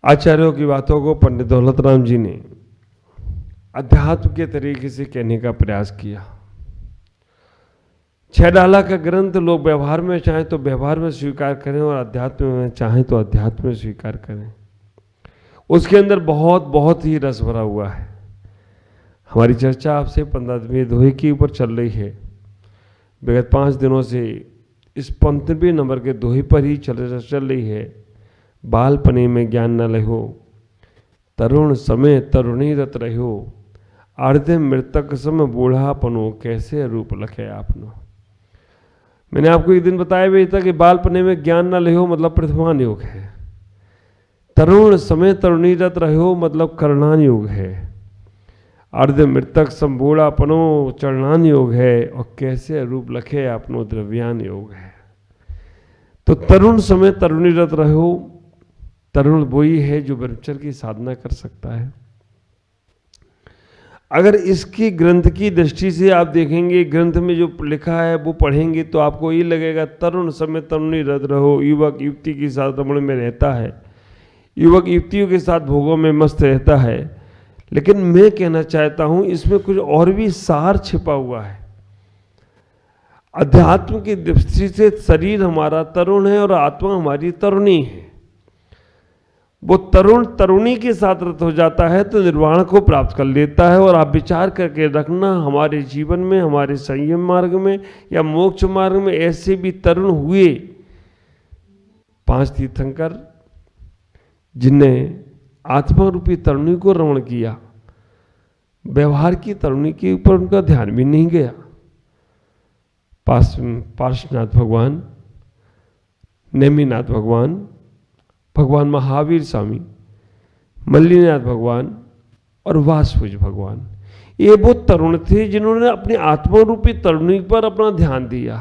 आचार्यों की बातों को पंडित दौलत राम जी ने अध्यात्म के तरीके से कहने का प्रयास किया। 6 डाला का ग्रंथ लोग व्यवहार में चाहें तो व्यवहार में स्वीकार करें और अध्यात्म में चाहें तो अध्यात्म में स्वीकार करें। उसके अंदर बहुत बहुत ही रस भरा हुआ है। हमारी चर्चा आपसे 15वें दोहे के ऊपर चल रही है। विगत 5 दिनों से इस 15वें नंबर के दोहे पर ही चल रही है। बालपने में ज्ञान न लहो, तरुण समय तरुणी रत रहो, अर्धे मृतक सम बूढ़ापनो, कैसे रूप लखे आपनो। मैंने आपको एक दिन बताया भी था कि बालपने में ज्ञान न लहो मतलब प्रथमान योग है, तरुण समय तरुणी रत रहो मतलब करणान योग है, अर्ध मृतक सम बूढ़ापनो चरणान योग है, और कैसे रूप लखे आपनो द्रव्यान योग है। तो तरुण समय तरुणी रत रहो, तरुण वही है जो ब्रह्मचर्य की साधना कर सकता है। अगर इसकी ग्रंथ की दृष्टि से आप देखेंगे, ग्रंथ में जो लिखा है वो पढ़ेंगे तो आपको ये लगेगा तरुण समय तरुणी रत रहो, युवक युवती के साथ रमण में रहता है, युवक युवतियों के साथ भोगों में मस्त रहता है। लेकिन मैं कहना चाहता हूं इसमें कुछ और भी सार छिपा हुआ है। अध्यात्म की दृष्टि से शरीर हमारा तरुण है और आत्मा हमारी तरुणी है। वो तरुण तरुणी के साथ रत हो जाता है तो निर्वाण को प्राप्त कर लेता है। और आप विचार करके रखना, हमारे जीवन में, हमारे संयम मार्ग में या मोक्ष मार्ग में ऐसे भी तरुण हुए 5 तीर्थंकर जिनने आत्मा रूपी तरुणी को रमण किया, व्यवहार की तरुणी के ऊपर उनका ध्यान भी नहीं गया। पार्श्वनाथ भगवान, नेमिनाथ भगवान, भगवान महावीर स्वामी, मल्लीनाथ भगवान और वासुज भगवान, ये वो तरुण थे जिन्होंने अपनी आत्मा रूपी तरुणी पर अपना ध्यान दिया।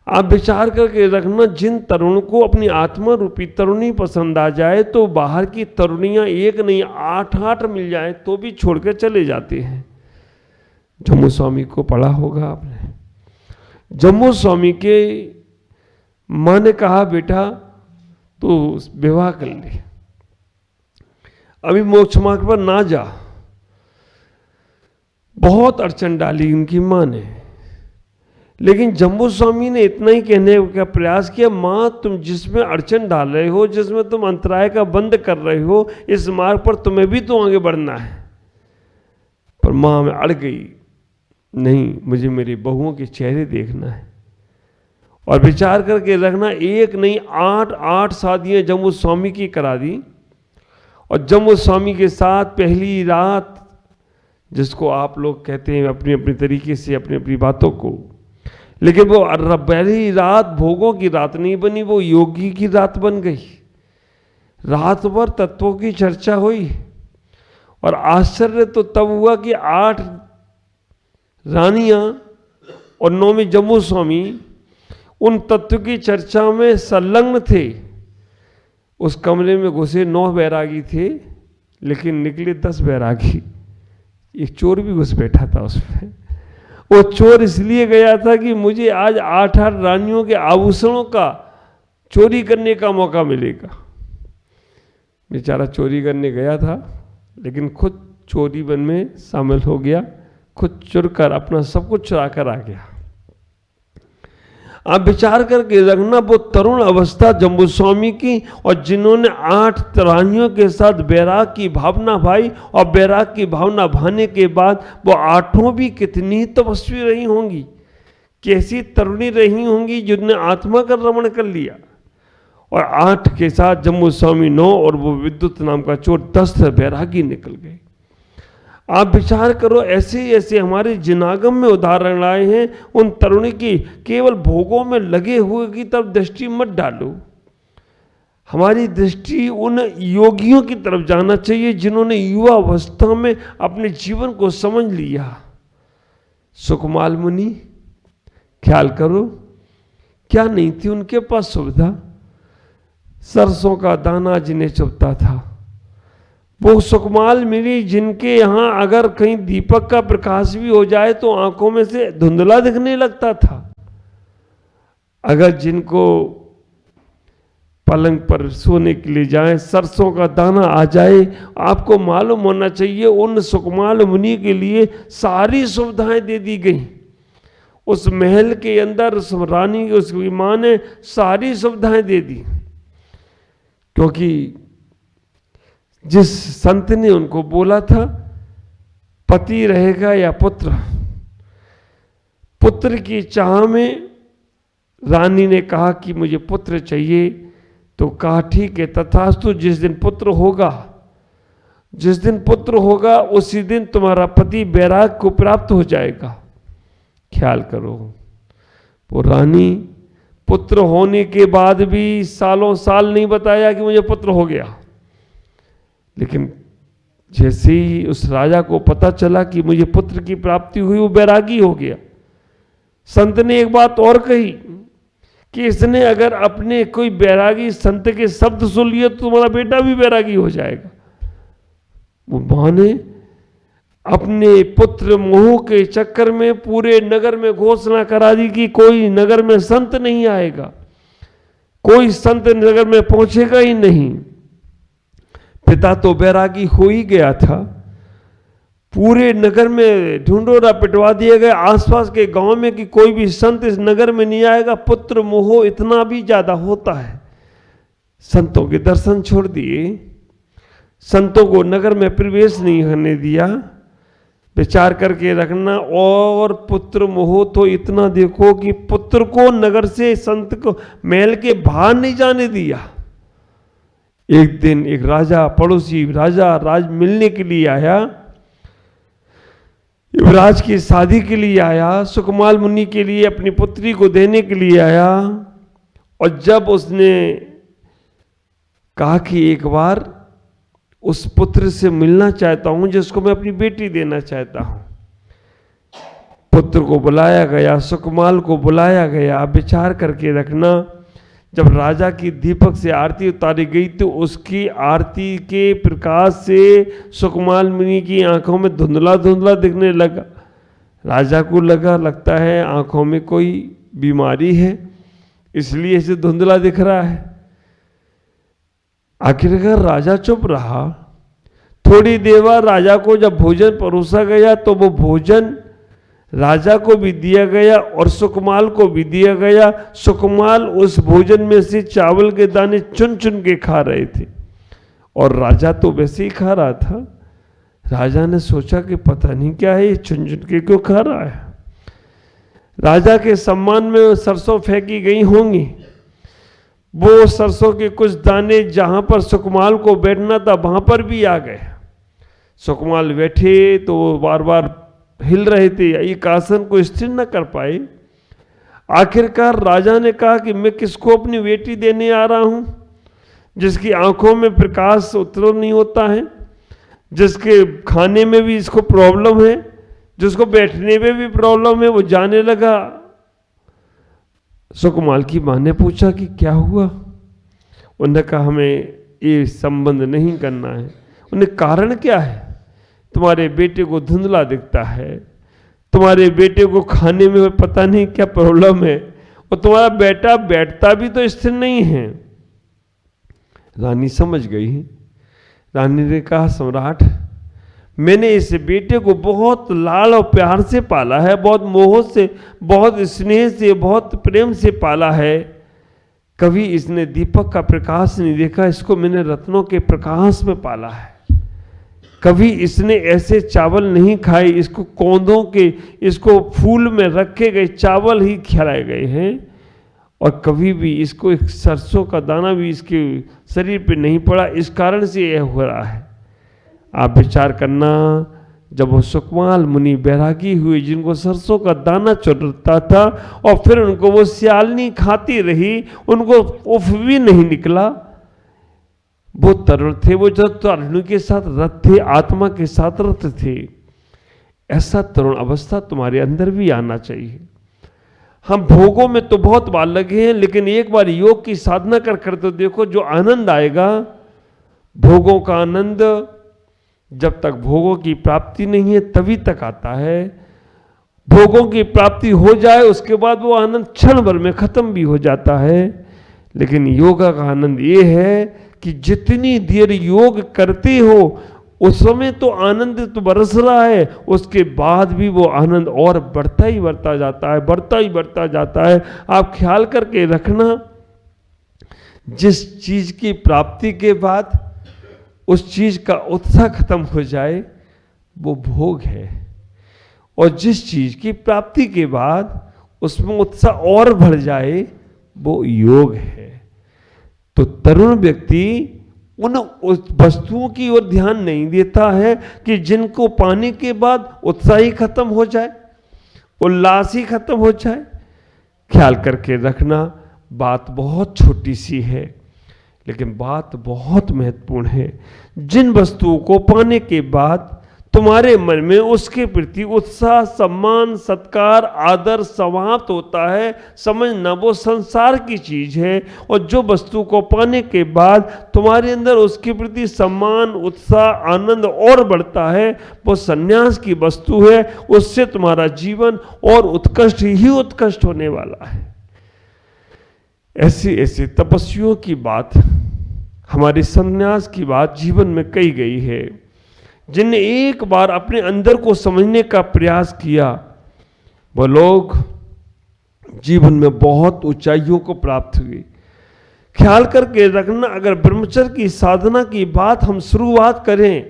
आप विचार करके रखना, जिन तरुण को अपनी आत्मा रूपी तरुणी पसंद आ जाए तो बाहर की तरुणियां एक नहीं 8 मिल जाए तो भी छोड़कर चले जाते हैं। जम्मू स्वामी को पढ़ा होगा आपने। जम्मू स्वामी के मां ने कहा बेटा तो विवाह कर ले, अभी मोक्ष मार्ग पर ना जा। बहुत अड़चन डाली उनकी मां ने, लेकिन जम्मू स्वामी ने इतना ही कहने का प्रयास किया, मां तुम जिसमें अड़चन डाल रहे हो, जिसमें तुम अंतराय का बंद कर रहे हो, इस मार्ग पर तुम्हें भी तो आगे बढ़ना है। पर मां में अड़ गई, नहीं मुझे मेरी बहुओं के चेहरे देखना है। और विचार करके रखना, एक नहीं 8 शादियां जम्मू स्वामी की करा दी। और जम्मू स्वामी के साथ पहली रात, जिसको आप लोग कहते हैं अपनी अपनी तरीके से अपनी अपनी बातों को, लेकिन वो पहली रात भोगों की रात नहीं बनी, वो योगी की रात बन गई। रात भर तत्वों की चर्चा हुई। और आश्चर्य तो तब हुआ कि 8 रानियां और 9वीं जम्मू स्वामी उन तत्व की चर्चा में संलग्न थे। उस कमरे में घुसे 9 बैरागी थे, लेकिन निकले 10 बैरागी। एक चोर भी घुस बैठा था उसमें। वो चोर इसलिए गया था कि मुझे आज 8 रानियों के आभूषणों का चोरी करने का मौका मिलेगा। बेचारा चोरी करने गया था, लेकिन खुद चोरी बन में शामिल हो गया, खुद चुर कर अपना सब कुछ चुरा कर आ गया। आप विचार करके रखना, वो तरुण अवस्था जम्बू स्वामी की, और जिन्होंने 8 रानियों के साथ बैराग की भावना भाई, और बैराग की भावना भाने के बाद वो 8 भी कितनी तपस्वी रही होंगी, कैसी तरुणी रही होंगी जिन्होंने आत्मा का रमण कर लिया। और 8 के साथ जम्बू स्वामी 9 और वो विद्युत नाम का चोर 10 बैरागी निकल गए। आप विचार करो, ऐसे ऐसे हमारे जिनागम में उदाहरण आए हैं। उन तरुणी की केवल भोगों में लगे हुए की तरफ दृष्टि मत डालो। हमारी दृष्टि उन योगियों की तरफ जाना चाहिए जिन्होंने युवा अवस्था में अपने जीवन को समझ लिया। सुकमाल मुनि, ख्याल करो, क्या नहीं थी उनके पास सुविधा? सरसों का दाना जिन्हें चुभता था, वो सुकमाल मिली जिनके यहां अगर कहीं दीपक का प्रकाश भी हो जाए तो आंखों में से धुंधला दिखने लगता था। अगर जिनको पलंग पर सोने के लिए जाएं, सरसों का दाना आ जाए। आपको मालूम होना चाहिए उन सुकमाल मुनि के लिए सारी सुविधाएं दे दी गई। उस महल के अंदर उस रानी, उसकी मां ने सारी सुविधाएं दे दी, क्योंकि जिस संत ने उनको बोला था पति रहेगा या पुत्र, पुत्र की चाह में रानी ने कहा कि मुझे पुत्र चाहिए। तो कहा ठीक है, तथास्तु, जिस दिन पुत्र होगा, जिस दिन पुत्र होगा उसी दिन तुम्हारा पति बैराग को प्राप्त हो जाएगा। ख्याल करो, वो रानी पुत्र होने के बाद भी सालों साल नहीं बताया कि मुझे पुत्र हो गया, लेकिन जैसे ही उस राजा को पता चला कि मुझे पुत्र की प्राप्ति हुई, वो बैरागी हो गया। संत ने एक बात और कही कि इसने अगर अपने कोई बैरागी संत के शब्द सुन लिए तो तुम्हारा बेटा भी बैरागी हो जाएगा। वो मां ने अपने पुत्र मोह के चक्कर में पूरे नगर में घोषणा करा दी कि कोई नगर में संत नहीं आएगा, कोई संत नगर में पहुंचेगा ही नहीं। पिता तो बैरागी हो ही गया था, पूरे नगर में ढूंढोरा पिटवा दिए गए आसपास के गांव में कि कोई भी संत इस नगर में नहीं आएगा। पुत्र मोह इतना भी ज्यादा होता है। संतों के दर्शन छोड़ दिए, संतों को नगर में प्रवेश नहीं करने दिया। विचार करके रखना। और पुत्र मोह तो इतना देखो कि पुत्र को नगर से, संत को महल के बाहर नहीं जाने दिया। एक दिन एक राजा, पड़ोसी राजा राज मिलने के लिए आया, युवराज की शादी के लिए आया, सुकमाल मुनि के लिए अपनी पुत्री को देने के लिए आया। और जब उसने कहा कि एक बार उस पुत्र से मिलना चाहता हूं जिसको मैं अपनी बेटी देना चाहता हूं, पुत्र को बुलाया गया, सुकमाल को बुलाया गया। विचार करके रखना, जब राजा की दीपक से आरती उतारी गई तो उसकी आरती के प्रकाश से सुकमाल मुनि की आंखों में धुंधला धुंधला दिखने लगा। राजा को लगता है आंखों में कोई बीमारी है, इसलिए इसे धुंधला दिख रहा है। आखिरकार राजा चुप रहा। थोड़ी देर बाद राजा को जब भोजन परोसा गया तो वो भोजन राजा को भी दिया गया और सुकमाल को भी दिया गया। सुकमाल उस भोजन में से चावल के दाने चुन चुन के खा रहे थे और राजा तो वैसे ही खा रहा था। राजा ने सोचा कि पता नहीं क्या है, ये चुन चुन के क्यों खा रहा है। राजा के सम्मान में सरसों फेंकी गई होंगी। वो सरसों के कुछ दाने जहां पर सुकमाल को बैठना था वहां पर भी आ गए। सुकमाल बैठे तो वो बार बार हिल रहे थे, एक आसन को स्थिर न कर पाए। आखिरकार राजा ने कहा कि मैं किसको अपनी बेटी देने आ रहा हूं, जिसकी आंखों में प्रकाश उतर नहीं होता है, जिसके खाने में भी इसको प्रॉब्लम है, जिसको बैठने में भी प्रॉब्लम है। वो जाने लगा। सुकमाल की मां ने पूछा कि क्या हुआ। उन्होंने कहा हमें ये संबंध नहीं करना है। उन्हें कारण क्या है? तुम्हारे बेटे को धुंधला दिखता है, तुम्हारे बेटे को खाने में पता नहीं क्या प्रॉब्लम है, और तुम्हारा बेटा बैठता भी तो स्थिर नहीं है। रानी समझ गई। रानी ने कहा सम्राट, मैंने इस बेटे को बहुत लाड़ और प्यार से पाला है, बहुत मोह से, बहुत स्नेह से, बहुत प्रेम से पाला है। कभी इसने दीपक का प्रकाश नहीं देखा, इसको मैंने रत्नों के प्रकाश में पाला है। कभी इसने ऐसे चावल नहीं खाए, इसको कौंधों के, इसको फूल में रखे गए चावल ही खिलाए गए हैं, और कभी भी इसको एक सरसों का दाना भी इसके शरीर पे नहीं पड़ा। इस कारण से यह हो रहा है। आप विचार करना, जब वो सुकमाल मुनि बैरागी हुए, जिनको सरसों का दाना चुरता था और फिर उनको वो सियालनी खाती रही, उनको उफ भी नहीं निकला। वो तरुण थे, वो जो तरुण के साथ रथ थे, आत्मा के साथ रथ थे। ऐसा तरुण अवस्था तुम्हारे अंदर भी आना चाहिए। हम भोगों में तो बहुत बार लगे हैं, लेकिन एक बार योग की साधना कर तो देखो, जो आनंद आएगा। भोगों का आनंद जब तक भोगों की प्राप्ति नहीं है तभी तक आता है। भोगों की प्राप्ति हो जाए उसके बाद वो आनंद क्षण भर में खत्म भी हो जाता है। लेकिन योगा का आनंद ये है कि जितनी देर योग करते हो उस समय तो आनंद तो बरस रहा है, उसके बाद भी वो आनंद और बढ़ता ही बढ़ता जाता है, बढ़ता ही बढ़ता जाता है। आप ख्याल करके रखना, जिस चीज की प्राप्ति के बाद उस चीज का उत्साह खत्म हो जाए वो भोग है, और जिस चीज की प्राप्ति के बाद उसमें उत्साह और बढ़ जाए वो योग है। तो तरुण व्यक्ति उन उस वस्तुओं की ओर ध्यान नहीं देता है कि जिनको पाने के बाद उत्साह ही खत्म हो जाए, उल्लास ही खत्म हो जाए। ख्याल करके रखना, बात बहुत छोटी सी है लेकिन बात बहुत महत्वपूर्ण है। जिन वस्तुओं को पाने के बाद तुम्हारे मन में उसके प्रति उत्साह, सम्मान, सत्कार, आदर समाप्त होता है, समझना वो संसार की चीज है। और जो वस्तु को पाने के बाद तुम्हारे अंदर उसके प्रति सम्मान, उत्साह, आनंद और बढ़ता है, वो संन्यास की वस्तु है। उससे तुम्हारा जीवन और उत्कृष्ट ही उत्कृष्ट होने वाला है। ऐसी ऐसी तपस्वियों की बात, हमारे संन्यास की बात जीवन में कही गई है। जिनने एक बार अपने अंदर को समझने का प्रयास किया वो लोग जीवन में बहुत ऊंचाइयों को प्राप्त हुए। ख्याल करके रखना, अगर ब्रह्मचर्य की साधना की बात हम शुरुआत करें,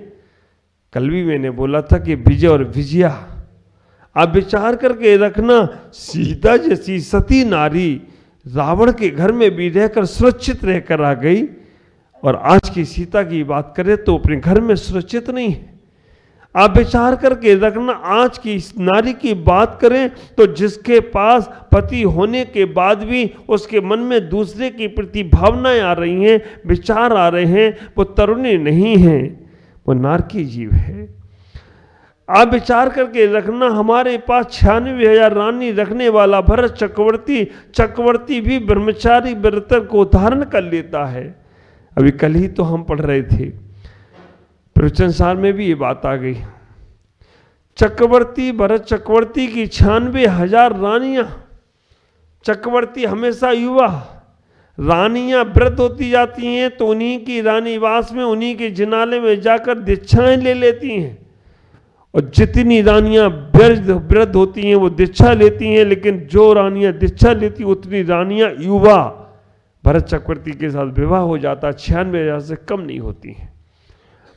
कल भी मैंने बोला था कि विजय और विजया, आप विचार करके रखना, सीता जैसी सती नारी रावण के घर में भी रहकर सुरक्षित रहकर आ गई, और आज की सीता की बात करें तो अपने घर में सुरक्षित नहीं है। आप विचार करके रखना, आज की इस नारी की बात करें तो जिसके पास पति होने के बाद भी उसके मन में दूसरे के प्रति भावनाएं आ रही हैं, विचार आ रहे हैं, वो तरुणी नहीं है, वो नारकी जीव है। आप विचार करके रखना, हमारे पास 96,000 रानी रखने वाला भरत चक्रवर्ती भी ब्रह्मचारी व्रत को धारण कर लेता है। अभी कल ही तो हम पढ़ रहे थे, प्रवचन सार में भी ये बात आ गई। भरत चक्रवर्ती की 96,000 रानियां, चक्रवर्ती हमेशा युवा, रानियां वृद्ध होती जाती हैं तो उन्हीं की रानीवास में, उन्हीं के जिनाले में जाकर दीक्षाएं ले लेती हैं। और जितनी रानियां वृद्ध होती हैं वो दीक्षा लेती हैं, लेकिन जो रानियां दीक्षा लेती उतनी रानियां युवा भरत चक्रवर्ती के साथ विवाह हो जाता, 96,000 से कम नहीं होती हैं।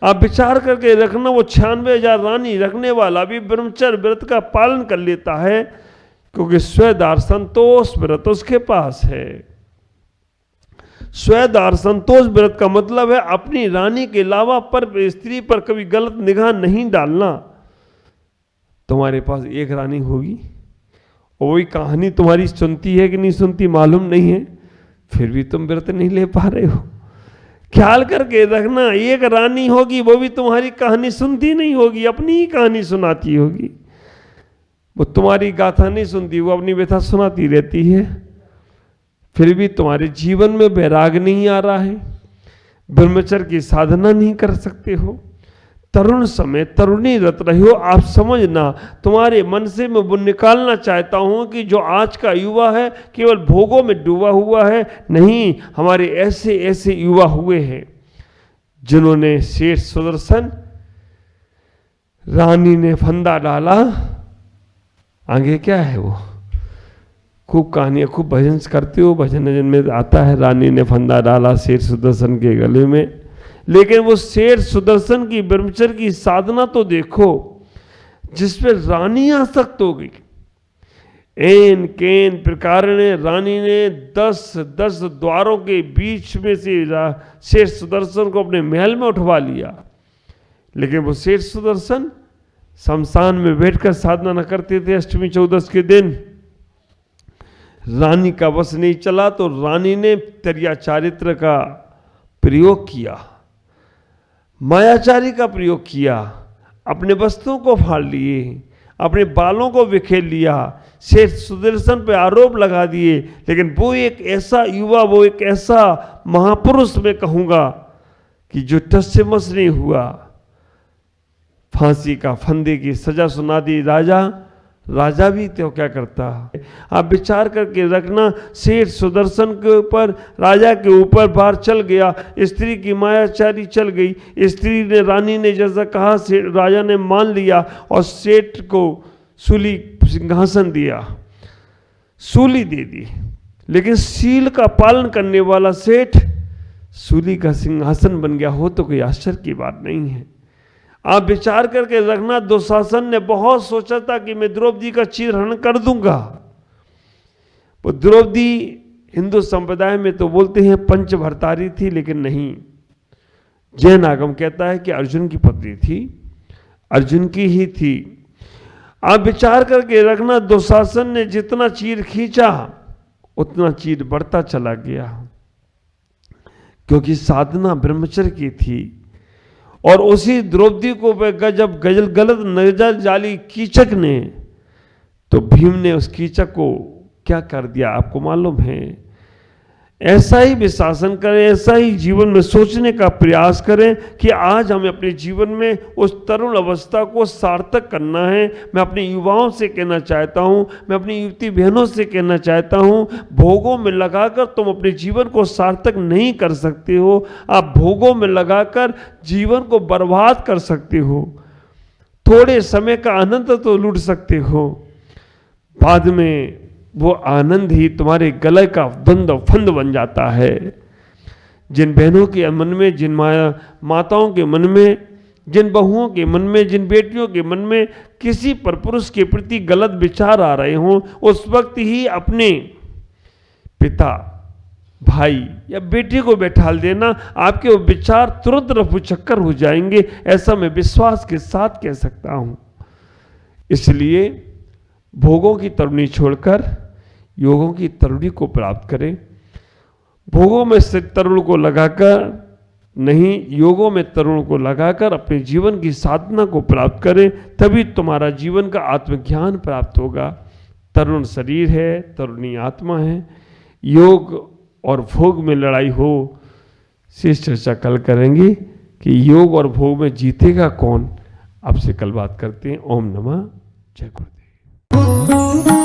आप विचार करके रखना, वो 96,000 रानी रखने वाला भी ब्रह्मचर्य व्रत का पालन कर लेता है, क्योंकि स्वदार संतोष व्रत उसके पास है। स्वदार संतोष व्रत का मतलब है अपनी रानी के अलावा पर स्त्री पर कभी गलत निगाह नहीं डालना। तुम्हारे पास एक रानी होगी और वही कहानी तुम्हारी सुनती है कि नहीं सुनती मालूम नहीं है, फिर भी तुम व्रत नहीं ले पा रहे हो। ख्याल करके रखना, एक रानी होगी वो भी तुम्हारी कहानी सुनती नहीं होगी, अपनी ही कहानी सुनाती होगी। वो तुम्हारी गाथा नहीं सुनती, वो अपनी व्यथा सुनाती रहती है। फिर भी तुम्हारे जीवन में वैराग नहीं आ रहा है, ब्रह्मचर्य की साधना नहीं कर सकते हो, तरुण समय तरुणी रत रहे हो। आप समझना, तुम्हारे मन से मैं वो निकालना चाहता हूं कि जो आज का युवा है केवल भोगों में डूबा हुआ है, नहीं, हमारे ऐसे ऐसे युवा हुए हैं जिन्होंने शेष सुदर्शन, रानी ने फंदा डाला, आगे क्या है वो खूब कहानियां, खूब भजन करते हो, भजन में आता है रानी ने फंदा डाला शेर सुदर्शन के गले में। लेकिन वो शेर सुदर्शन की ब्रह्मचर्य की साधना तो देखो, जिसपे रानी आसक्त हो गई। एन केन प्रकार ने रानी ने 10 द्वारों के बीच में से शेर सुदर्शन को अपने महल में उठवा लिया। लेकिन वो शेर सुदर्शन शमशान में बैठकर साधना न करते थे। अष्टमी चौदस के दिन रानी का वश नहीं चला तो रानी ने त्रिया चारित्र का प्रयोग किया, मायाचारी का प्रयोग किया, अपने वस्त्रों को फाड़ लिए, अपने बालों को बिखेर लिया, शेष सुदर्शन पे आरोप लगा दिए। लेकिन वो एक ऐसा युवा, वो एक ऐसा महापुरुष मैं कहूँगा कि जो टस से मस नहीं हुआ, फांसी का फंदे की सजा सुना दी राजा, राजा भी तो क्या करता। आप विचार करके रखना, सेठ सुदर्शन के ऊपर, राजा के ऊपर बार चल गया, स्त्री की मायाचारी चल गई, स्त्री ने, रानी ने जैसा कहा राजा ने मान लिया और सेठ को सूली सिंहासन दिया, सूली दे दी। लेकिन सील का पालन करने वाला सेठ सूली का सिंहासन बन गया हो तो कोई आश्चर्य की बात नहीं है। आप विचार करके रखना, दुशासन ने बहुत सोचा था कि मैं द्रौपदी का चीरहरण कर दूंगा। वो द्रौपदी हिंदू संप्रदाय में तो बोलते हैं पंचभर्तारी थी, लेकिन नहीं, जैन आगम कहता है कि अर्जुन की पत्नी थी, अर्जुन की ही थी। आप विचार करके रखना, दुशासन ने जितना चीर खींचा उतना चीर बढ़ता चला गया, क्योंकि साधना ब्रह्मचर्य की थी। और उसी द्रौपदी को जब गलत नजर डाली कीचक ने, तो भीम ने उस कीचक को क्या कर दिया आपको मालूम है। ऐसा ही विशासन करें, ऐसा ही जीवन में सोचने का प्रयास करें कि आज हमें अपने जीवन में उस तरुण अवस्था को सार्थक करना है। मैं अपने युवाओं से कहना चाहता हूं, मैं अपनी युवती बहनों से कहना चाहता हूं, भोगों में लगाकर तुम अपने जीवन को सार्थक नहीं कर सकते हो। आप भोगों में लगाकर जीवन को बर्बाद कर सकते हो। थोड़े समय का आनंद तो लूट सकते हो, बाद में वो आनंद ही तुम्हारे गले का द्वंद फंद बन जाता है। जिन बहनों के मन में, जिन माताओं के मन में, जिन बहुओं के मन में, जिन बेटियों के मन में किसी पर पुरुष के प्रति गलत विचार आ रहे हों, उस वक्त ही अपने पिता, भाई या बेटे को बैठाल देना, आपके वो विचार तुरंत रफू चक्कर हो जाएंगे। ऐसा मैं विश्वास के साथ कह सकता हूं। इसलिए भोगों की तरुणी छोड़कर योगों की तरुणी को प्राप्त करें। भोगों में से तरुण को लगाकर नहीं, योगों में तरुण को लगाकर अपने जीवन की साधना को प्राप्त करें, तभी तुम्हारा जीवन का आत्मज्ञान प्राप्त होगा। तरुण शरीर है, तरुणी आत्मा है। योग और भोग में लड़ाई हो, शेष चर्चा कल करेंगे कि योग और भोग में जीतेगा कौन। आपसे कल बात करते हैं। ओम नमः, जय गुरुदेव।